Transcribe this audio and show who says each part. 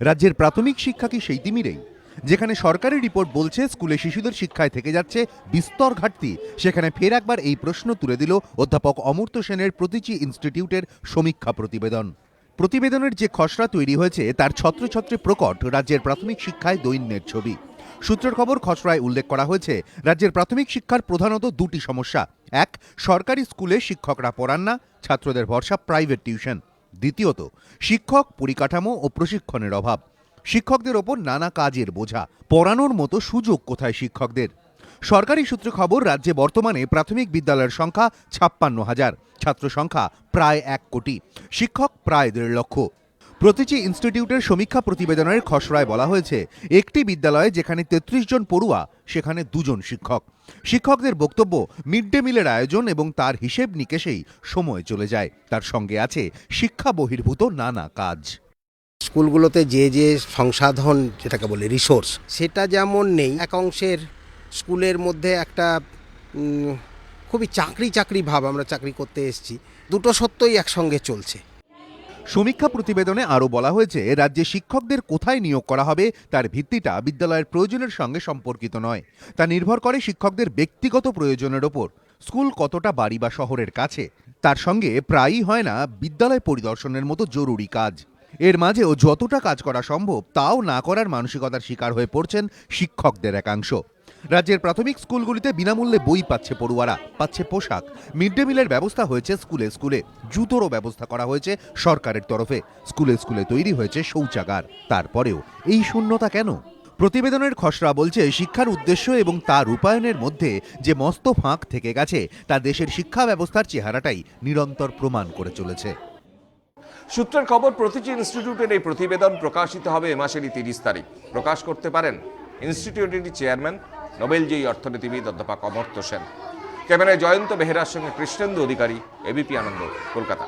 Speaker 1: রাজ্যের প্রাথমিক শিক্ষা কি সেই তিমিরেই? যেখানে সরকারি রিপোর্ট বলছে স্কুলে শিশুদের শিক্ষায় থেকে যাচ্ছে বিস্তর ঘাটতি, সেখানে ফের একবার এই প্রশ্ন তুলে দিল অধ্যাপক অমর্ত্য সেনের প্রতীচী ইনস্টিটিউটের সমীক্ষা প্রতিবেদন। প্রতিবেদনের যে খসড়া তৈরি হয়েছে তার ছত্রছত্রে প্রকট রাজ্যের প্রাথমিক শিক্ষায় দৈন্যের ছবি। সূত্রের খবর, খসড়ায় উল্লেখ করা হয়েছে রাজ্যের প্রাথমিক শিক্ষার প্রধানত দুটি সমস্যা। এক, সরকারি স্কুলে শিক্ষকরা পড়ান না, ছাত্রদের ভরসা প্রাইভেট টিউশন। দ্বিতীয়ত, শিক্ষক, পরিকাঠামো ও প্রশিক্ষণের অভাব। শিক্ষকদের ওপর নানা কাজের বোঝা, পড়ানোর মতো সুযোগ কোথায় শিক্ষকদের? সরকারি সূত্রে খবর, রাজ্যে বর্তমানে প্রাথমিক বিদ্যালয়ের সংখ্যা 56,000, ছাত্র সংখ্যা প্রায় 1 কোটি, শিক্ষক প্রায় 1.5 লক্ষ। প্রতীচী ইনস্টিটিউটের সমীক্ষা প্রতিবেদনের খসড়ায় বলা হয়েছে, একটি বিদ্যালয়ে যেখানে 33 জন পড়ুয়া সেখানে 2 জন শিক্ষক। শিক্ষকদের বক্তব্য, মিড ডে মিলের আয়োজন এবং তার হিসেব নিকেশেই সময় চলে যায়, তার সঙ্গে আছে শিক্ষা বহির্ভূত নানা কাজ।
Speaker 2: স্কুলগুলোতে যে সংসাধন যেটাকে বলে রিসোর্স, সেটা যেমন নেই, এক অংশের স্কুলের মধ্যে একটা খুবই চাকরি ভাব, আমরা চাকরি করতে এসেছি, দুটো সত্যই একসঙ্গে চলছে।
Speaker 1: সমীক্ষা প্রতিবেদনে আরও বলা হয়েছে, রাজ্যে শিক্ষকদের কোথায় নিয়োগ করা হবে তার ভিত্তিটা বিদ্যালয়ের প্রয়োজনের সঙ্গে সম্পর্কিত নয়, তা নির্ভর করে শিক্ষকদের ব্যক্তিগত প্রয়োজনের ওপর। স্কুল কতটা বাড়ি বা শহরের কাছে তার সঙ্গে প্রায়ই হয় না বিদ্যালয় পরিদর্শনের মতো জরুরি কাজ। এর মাঝেও যতটা কাজ করা সম্ভব তাও না করার মানসিকতার শিকার হয়ে পড়ছেন শিক্ষকদের একাংশ। রাজ্যের প্রাথমিক স্কুলগুলিতে বিনামূল্যে বই পাচ্ছে পড়ুয়ারা, পাচ্ছে পোশাক, মিড ডে মিলের ব্যবস্থা হয়েছে স্কুলে স্কুলে, জুতোরও ব্যবস্থা করা হয়েছে সরকারের তরফে, স্কুলে স্কুলে তৈরি হয়েছে শৌচাগার। তারপরেও এই শূন্যতা কেন? প্রতিবেদনের খসড়া বলছে, শিক্ষার উদ্দেশ্য এবং তার রূপায়ণের মধ্যে যে মস্ত ফাঁক থেকে গেছে তা দেশের শিক্ষা ব্যবস্থার চেহারাটাই নিরন্তর প্রমাণ করে চলেছে।
Speaker 3: সূত্রের খবর, প্রতীচী ইনস্টিটিউটের এই প্রতিবেদন প্রকাশিত হবে এ মাসেরই 30 তারিখ। প্রকাশ করতে পারেন ইনস্টিটিউটেরই চেয়ারম্যান, নোবেলজয়ী অর্থনীতিবিদ অধ্যাপক অমর্ত্য সেন। ক্যামেরায় জয়ন্ত বেহেরার সঙ্গে কৃষ্ণেন্দু অধিকারী, এবিপি আনন্দ, কলকাতা।